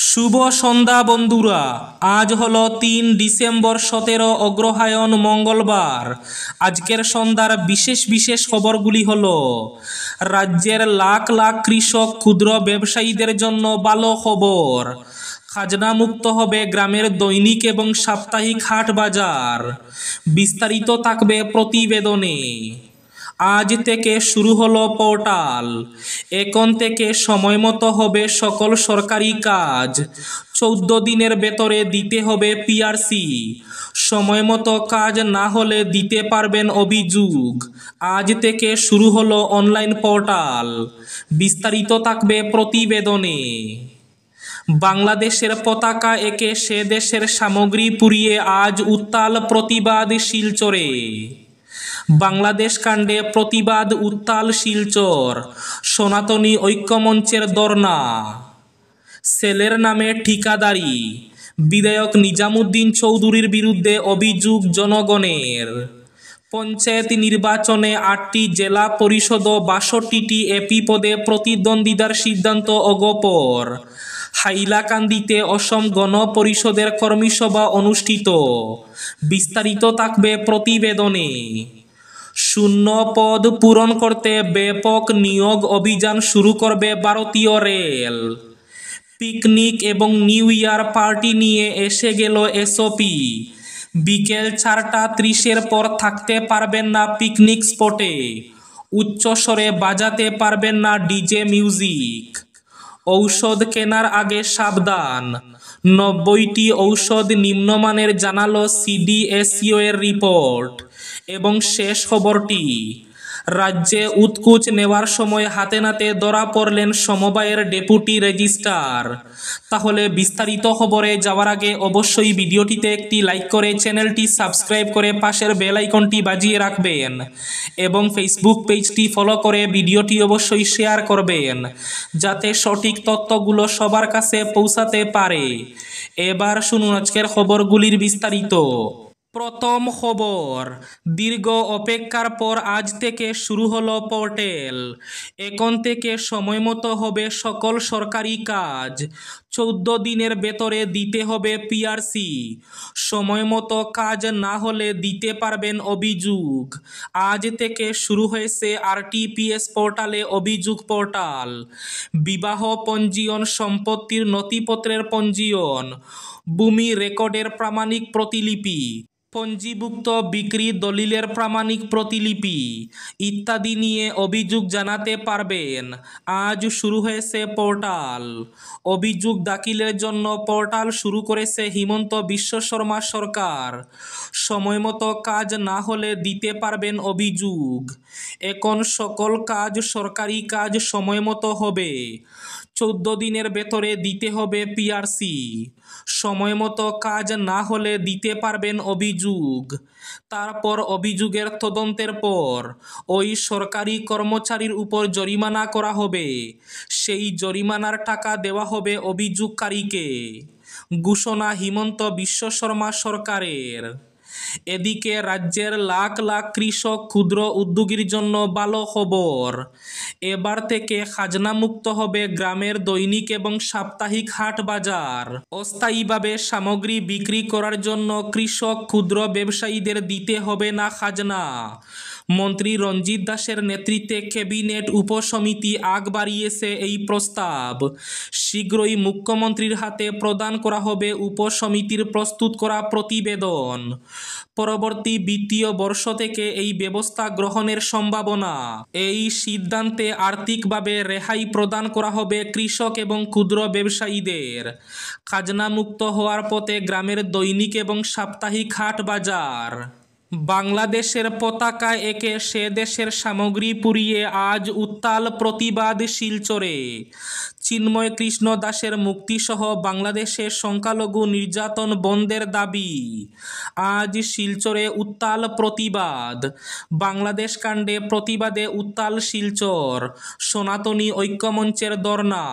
শুভ সন্ধ্যা বন্ধুরা। আজ হলো 3 ডিসেম্বর 17 অগ্রহায়ণ মঙ্গলবার। আজকের সন্ধ্যার বিশেষ বিশেষ খবরগুলি হলো: রাজ্যের লাখ লাখ কৃষক ক্ষুদ্র ব্যবসায়ীদের জন্য ভালো খবর। খাজনা মুক্ত হবে গ্রামের দৈনিক এবং সাপ্তাহিক হাট বাজার। বিস্তারিত থাকবে প্রতিবেদনে। আজ থেকে শুরু হলো পোর্টাল। এখন থেকে সময়মতো হবে সকল সরকারি কাজ। 14 দিনের ভেতরে দিতে হবে পিআরসি। সময়মতো কাজ না হলে দিতে পারবেন অভিযোগ। আজ থেকে শুরু হলো অনলাইন পোর্টাল। বিস্তারিত থাকবে প্রতিবেদনে। বাংলাদেশের পতাকা এঁকে সে দেশের সামগ্রী পুড়িয়ে আজ উত্তাল প্রতিবাদ শিলচরে। বাংলাদেশ কাণ্ডে প্রতিবাদ উত্তাল শিলচর। সনাতনী ঐক্যমঞ্চের ধর্ণা। সেলের নামে ঠিকাদারি। বিধায়ক নিজামুদ্দিন চৌধুরীর বিরুদ্ধে অভিযোগ জনগণের। পঞ্চায়েত নির্বাচনে 8টি জেলা পরিষদ ও 62টি এপি পদে প্রতিদ্বন্দ্বিতার সিদ্ধান্ত অগোপর। হাইলাকান্দিতে অসম গণ পরিষদের কর্মীসভা অনুষ্ঠিত। বিস্তারিত থাকবে প্রতিবেদনে। শূন্য পদ পূরণ করতে ব্যাপক নিয়োগ অভিযান শুরু করবে ভারতীয় রেল। পিকনিক এবং নিউ ইয়ার পার্টি নিয়ে এসে গেল এসওপি। বিকেল 4:30 পর থাকতে পারবেন না পিকনিক স্পটে। উচ্চস্বরে বাজাতে পারবেন না ডিজে মিউজিক। ঔষধ কেনার আগে সাবধান। 90টি ঔষধ নিম্নমানের জানালো সিডিএসইও এর রিপোর্ট। এবং শেষ খবরটি, রাজ্যে উৎকোচ নেওয়ার সময় হাতে নাতে ধরা পড়লেন সমবায়ের ডেপুটি রেজিস্ট্রার। তাহলে বিস্তারিত খবরে যাওয়ার আগে অবশ্যই ভিডিওটিতে একটি লাইক করে চ্যানেলটি সাবস্ক্রাইব করে পাশের বেল আইকনটি বাজিয়ে রাখবেন এবং ফেসবুক পেজটি ফলো করে ভিডিওটি অবশ্যই শেয়ার করবেন যাতে সঠিক তথ্যগুলো সবার কাছে পৌঁছাতে পারে। এবার শুনুন আজকের খবরগুলির বিস্তারিত। প্রথম খবর, দীর্ঘ অপেক্ষার পর আজ থেকে শুরু হলো পোর্টাল। এখন থেকে সময়মতো হবে সকল সরকারি কাজ। 14 দিনের ভেতরে দিতে হবে পিআরসি। সময়মতো কাজ না হলে দিতে পারবেন অভিযোগ। আজ থেকে শুরু হয়েছে আরটিপিএস পোর্টালে অভিযোগ পোর্টাল। বিবাহ পঞ্জীয়ন, সম্পত্তির নথিপত্রের পঞ্জীয়ন, ভূমি রেকর্ডের প্রামাণিক প্রতিলিপি, পঞ্জীভুক্ত বিক্রি দলিলের প্রামাণিক প্রতিলিপি ইত্যাদি নিয়ে অভিযোগ জানাতে পারবেন। আজ শুরু হয়েছে পোর্টাল। অভিযোগ দাখিলের জন্য পোর্টাল শুরু করেছে হিমন্ত বিশ্ব শর্মা সরকার। সময়মতো কাজ না হলে দিতে পারবেন অভিযোগ। এখন সকল কাজ, সরকারি কাজ সময়মতো হবে। 14 দিনের ভেতরে দিতে হবে পিআরসি। সময়মতো কাজ না হলে দিতে পারবেন অভিযোগ। তারপর অভিযোগের তদন্তের পর ওই সরকারি কর্মচারীর উপর জরিমানা করা হবে। সেই জরিমানার টাকা দেওয়া হবে অভিযোগকারীকে। ঘোষণা হিমন্ত বিশ্ব শর্মা সরকারের। এদিকে রাজ্যের লাখ লাখ কৃষক ক্ষুদ্র উদ্যোগীর জন্য ভালো খবর। এবার থেকে খাজনা মুক্ত হবে গ্রামের দৈনিক এবং সাপ্তাহিক হাট বাজার। অস্থায়ীভাবে সামগ্রী বিক্রি করার জন্য কৃষক ক্ষুদ্র ব্যবসায়ীদের দিতে হবে না খাজনা। মন্ত্রী রঞ্জিত দাসের নেতৃত্বে ক্যাবিনেট উপসমিতি আগ বাড়িয়েছে এই প্রস্তাব। শীঘ্রই মুখ্যমন্ত্রীর হাতে প্রদান করা হবে উপসমিতির প্রস্তুত করা প্রতিবেদন। পরবর্তী বিত্তীয় বর্ষ থেকে এই ব্যবস্থা গ্রহণের সম্ভাবনা। এই সিদ্ধান্তে আর্থিকভাবে রেহাই প্রদান করা হবে কৃষক এবং ক্ষুদ্র ব্যবসায়ীদের। খাজনা মুক্ত হওয়ার পথে গ্রামের দৈনিক এবং সাপ্তাহিক হাট বাজার। বাংলাদেশের পতাকা এঁকে সে দেশের সামগ্রী পুড়িয়ে আজ উত্তাল প্রতিবাদ শিলচরে। চিন্ময় কৃষ্ণ দাসের মুক্তিসহ বাংলাদেশে সংখ্যালঘু নির্যাতন বন্ধের দাবি। আজ শিলচরে উত্তাল প্রতিবাদ। বাংলাদেশ কাণ্ডে প্রতিবাদে উত্তাল শিলচর। সনাতনী ঐক্যমঞ্চের ধর্ণা।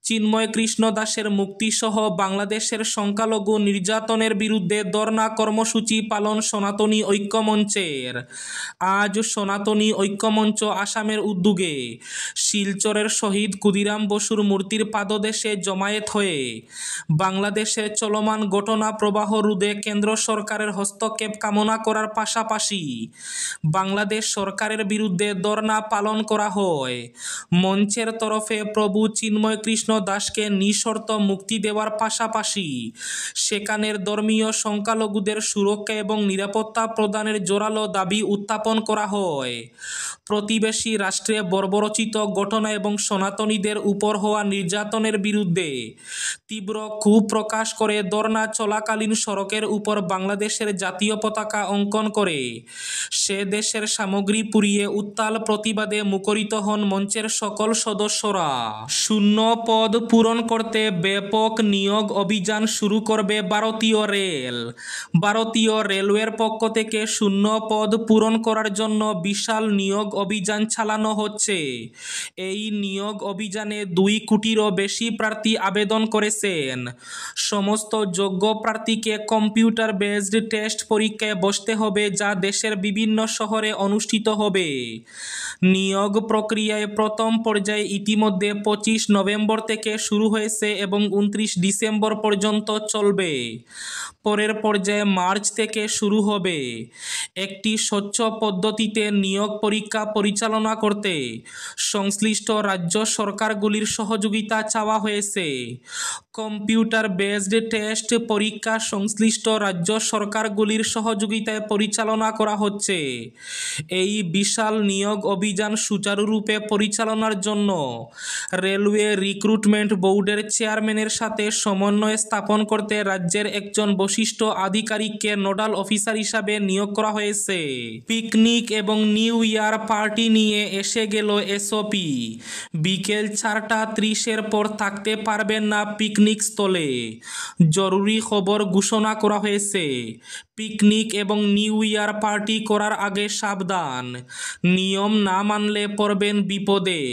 চিন্ময় কৃষ্ণ দাসের মুক্তিসহ বাংলাদেশের সংখ্যালঘু নির্যাতনের বিরুদ্ধে ধর্ণা কর্মসূচি পালন সনাতনী ঐক্যমঞ্চের। আজ সনাতনী ঐক্যমঞ্চ আসামের উদ্যোগে শিলচরের শহীদ ক্ষুদিরাম বসুর মূর্তির পাদদেশে জমায়েত হয়ে বাংলাদেশের চলমান ঘটনা প্রবাহ রোধে কেন্দ্র সরকারের হস্তক্ষেপ কামনা করার পাশাপাশি বাংলাদেশ সরকারের বিরুদ্ধে ধর্ণা পালন করা হয়। মঞ্চের তরফে প্রভু চিন্ময় কৃষ্ণ দাসকে নিঃশর্ত মুক্তি দেওয়ার পাশাপাশি সেখানের ধর্মীয় সংখ্যালঘুদের সুরক্ষা এবং নিরাপত্তা প্রদানের জোরালো দাবি উত্থাপন করা হয়। প্রতিবেশী রাষ্ট্রে বর্বরোচিত ঘটনা এবং সনাতনীদের উপর হওয়া নির্যাতনের বিরুদ্ধে তীব্র ক্ষোভ প্রকাশ করে ধর্ণা চলাকালীন সড়কের উপর বাংলাদেশের জাতীয় পতাকা অঙ্কন করে সে দেশের সামগ্রী পুড়িয়ে উত্তাল প্রতিবাদে মুখরিত হন মঞ্চের সকল সদস্যরা। শূন্য পদ পূরণ করতে ব্যাপক নিয়োগ অভিযান শুরু করবে ভারতীয় রেল। ভারতীয় রেলওয়ের পক্ষ থেকে শূন্য পদ পূরণ করার জন্য বিশাল নিয়োগ অভিযান চালানো হচ্ছে। এই নিয়োগ অভিযানে 2 কোটিরও বেশি প্রার্থী আবেদন করেছেন। সমস্ত যোগ্য প্রার্থীকে কম্পিউটার বেসড টেস্ট পরীক্ষায় বসতে হবে, যা দেশের বিভিন্ন শহরে অনুষ্ঠিত হবে। নিয়োগ প্রক্রিয়ায় প্রথম পর্যায়ে ইতিমধ্যে 25 নভেম্বর থেকে শুরু হয়েছে এবং 29 ডিসেম্বর পর্যন্ত চলবে। পরের পর্যায়ে মার্চ থেকে শুরু হবে। একটি স্বচ্ছ পদ্ধতিতে নিয়োগ পরীক্ষা পরিচালনা করতে সংশ্লিষ্ট রাজ্য সরকারগুলির সহযোগিতা চাওয়া হয়েছে। কম্পিউটার বেসড টেস্ট পরীক্ষা সংশ্লিষ্ট রাজ্য সরকারগুলির সহযোগিতায় পরিচালনা করা হচ্ছে। এই বিশাল নিয়োগ অভিযান সুচারুরূপে পরিচালনার জন্য রেলওয়ে রিক্রুটমেন্ট বোর্ডের চেয়ারম্যানের সাথে সমন্বয় স্থাপন করতে রাজ্যের একজন বরিষ্ঠ আধিকারিককে নোডাল অফিসার হিসাবে নিয়োগ করা হয়েছে। পিকনিক এবং নিউ ইয়ার পার্টি নিয়ে এসে গেল এসওপি। বিকেল 4:30-এর পর থাকতে পারবেন না পিকনিক স্থলে। জরুরি খবর ঘোষণা করা হয়েছে। পিকনিক এবং নিউ ইয়ার পার্টি করার আগে সাবধান, নিয়ম না মানলে পড়বেন বিপদে।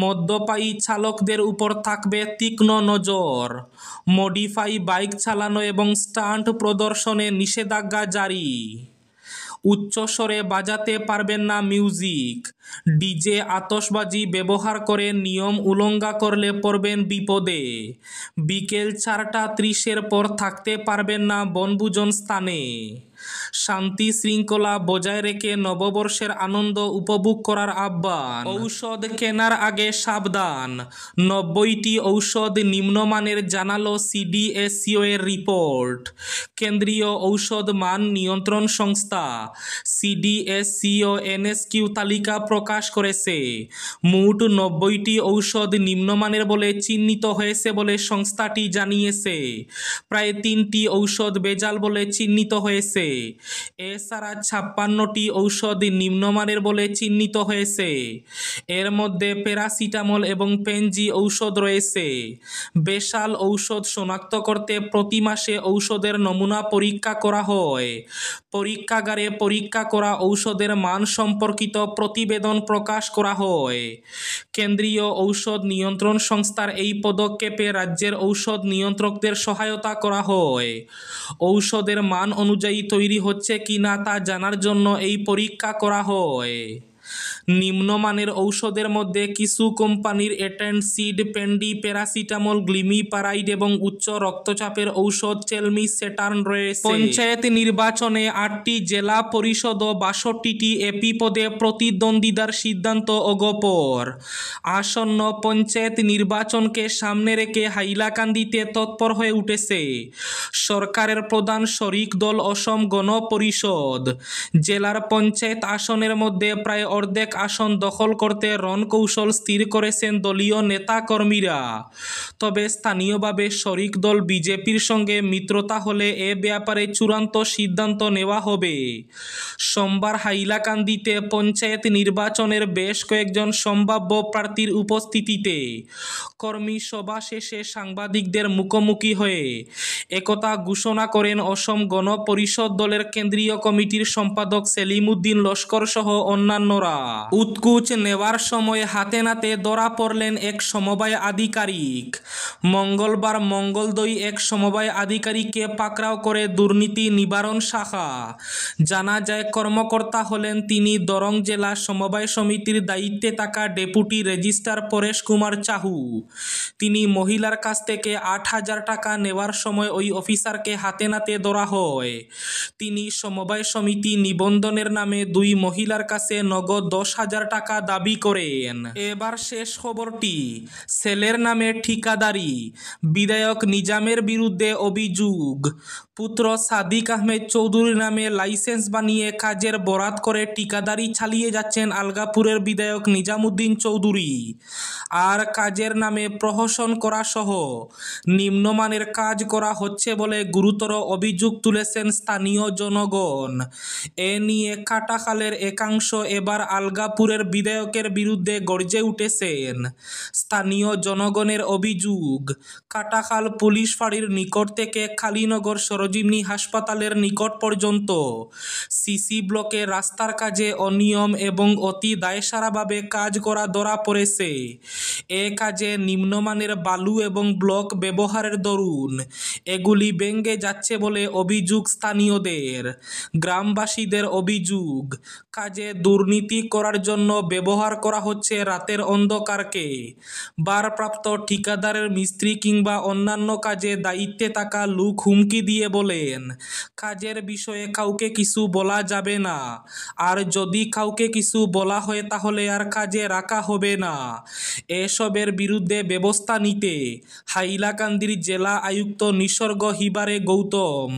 মদ্যপায়ী চালকদের উপর থাকবে তীক্ষ্ণ নজর। মডিফাই বাইক চালানো এবং স্টান্ট প্রদর্শনে নিষেধাজ্ঞা জারি। উচ্চস্বরে বাজাতে পারবেন না মিউজিক। ডিজে আতশবাজি ব্যবহার করে নিয়ম উল্লঙ্ঘন করলে পড়বেন বিপদে। বিকেল 4:30-এর পর থাকতে পারবেন না বনভোজন স্থানে। শান্তি শৃঙ্খলা বজায় রেখে নববর্ষের আনন্দ উপভোগ করার আহ্বান। ঔষধ কেনার আগে সাবধান। 90টি ঔষধ নিম্নমানের, জানালো সিডিএসইও এর রিপোর্ট। কেন্দ্রীয় ঔষধ মান নিয়ন্ত্রণ সংস্থা সিডিএসইও এনএসকিউ তালিকা প্রকাশ করেছে। মোট 90টি ঔষধ নিম্নমানের বলে চিহ্নিত হয়েছে বলে সংস্থাটি জানিয়েছে। প্রায় 3টি ঔষধ ভেজাল বলে চিহ্নিত হয়েছে। এছাড়া 56টি ঔষধ নিম্নমানের বলে চিহ্নিত হয়েছে। এর মধ্যে প্যারাসিটামল এবং পেনজি ঔষধ রয়েছে। বেশাল ঔষধ শনাক্ত করতে প্রতি মাসে ঔষধের নমুনা পরীক্ষা করা হয়। পরীক্ষাগারে পরীক্ষা করা ঔষধের মান সম্পর্কিত প্রতিবেদন প্রকাশ করা হয়। কেন্দ্রীয় ঔষধ নিয়ন্ত্রণ সংস্থার এই পদক্ষেপে রাজ্যের ঔষধ নিয়ন্ত্রকদের সহায়তা করা হয়। ঔষধের মান অনুযায়ী তৈরি হচ্ছে কিনা তা জানার জন্য এই পরীক্ষা করা হয়। নিম্নমানের ঔষধের মধ্যে কিছু কোম্পানির এটেনসিড, পেন্ডি, প্যারাসিটামল, গ্লিমিপারাইড এবং উচ্চ রক্তচাপের ঔষধ টেলমিসেটার্ন রয়েছে। পঞ্চায়েত নির্বাচনে 8টি জেলা পরিষদ ও 62টি এপি পদে প্রতিদ্বন্দ্বিতার সিদ্ধান্ত অগোপর। আসন্ন পঞ্চায়েত নির্বাচনকে সামনে রেখে হাইলাকান্দিতে তৎপর হয়ে উঠেছে সরকারের প্রধান শরিক দল অসম গণ পরিষদ। জেলার পঞ্চায়েত আসনের মধ্যে প্রায় অর্ধেক আসন দখল করতে রণকৌশল স্থির করেছেন দলীয় নেতাকর্মীরা। তবে স্থানীয়ভাবে শরিক দল বিজেপির সঙ্গে মিত্রতা হলে এ ব্যাপারে চূড়ান্ত সিদ্ধান্ত নেওয়া হবে। সোমবার হাইলাকান্দিতে পঞ্চায়েত নির্বাচনের বেশ কয়েকজন সম্ভাব্য প্রার্থীর উপস্থিতিতে কর্মী সভা শেষে সাংবাদিকদের মুখোমুখি হয়ে একথা ঘোষণা করেন অসম গণ পরিষদ দলের কেন্দ্রীয় কমিটির সম্পাদক সেলিম উদ্দিন লস্কর সহ অন্যান্যরা। উৎকুচ নেওয়ার সময় হাতে নাতে ধরা পড়লেন এক সমবায় আধিকারিক। মঙ্গলবার মঙ্গলদৈ এক সমবায় আধিকারিককে পাকড়াও করে দুর্নীতি নিবারণ শাখা। জানা যায়, কর্মকর্তা হলেন তিনি দরং জেলা সমবায় সমিতির দায়িত্বে থাকা ডেপুটি রেজিস্ট্রার পরেশ কুমার চাহু। তিনি মহিলার কাছ থেকে 8,000 টাকা নেওয়ার সময় ওই অফিসারকে হাতে নাতে ধরা হয়। তিনি সমবায় সমিতি নিবন্ধনের নামে 2 মহিলার কাছে নগদ 10,000 টাকা দাবি করেন। এবার শেষ খবরটি, ছেলের নামে ঠিকাদারি, বিধায়ক নিজামের বিরুদ্ধে অভিযোগ। পুত্র সাদিক আহমেদ চৌধুরীর নামে লাইসেন্স বানিয়ে কাজের বরাত করে ঠিকাদারি চালিয়ে যাচ্ছেন আলগাপুরের বিধায়ক নিজামুদ্দিন চৌধুরী। আর কাজের নামে প্রহসন করা সহ নিম্নমানের কাজ করা হচ্ছে বলে গুরুতর অভিযোগ তুলেছেন স্থানীয় জনগণ। এ নিয়ে কাটাখালের একাংশ এবার আলগাপুরের বিধায়কের বিরুদ্ধে গর্জে উঠেছেন। স্থানীয় জনগণের অভিযোগ, কাটাখাল পুলিশ ফাঁড়ির নিকট থেকে কালীনগর সরোজিনী হাসপাতালের নিকট পর্যন্ত সিসি ব্লকে রাস্তার কাজে অনিয়ম এবং অতি দায়সারাভাবে কাজ করা ধরা পড়েছে। এ কাজে নিম্নমানের বালু এবং ব্লক ব্যবহারের দরুন এগুলি ভেঙে যাচ্ছে বলে অভিযোগ স্থানীয়দের। গ্রামবাসীদের অভিযোগ, কাজে দুর্নীতি করার জন্য ব্যবহার করা হচ্ছে রাতের অন্ধকারকে। ভারপ্রাপ্ত ঠিকাদারের মিস্ত্রি কিংবা অন্যান্য কাজে দায়িত্বে থাকা লোক হুমকি দিয়ে বলেন, কাজের বিষয়ে কাউকে কিছু বলা যাবে না, আর যদি কাউকে কিছু বলা হয় তাহলে আর কাজে রাখা হবে না। এসবের বিরুদ্ধে ব্যবস্থা নিতে হাইলাকান্দির জেলা আয়ুক্ত নিসর্গ হিবারে গৌতম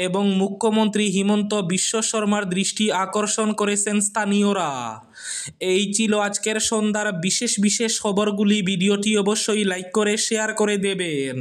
এবং মুখ্যমন্ত্রী হিমন্ত বিশ্ব শর্মার দৃষ্টি আকর্ষণ করেছেন স্থানীয়রা। এই ছিল আজকের সন্ধ্যার বিশেষ খবরগুলি। ভিডিওটি অবশ্যই লাইক করে শেয়ার করে দেবেন।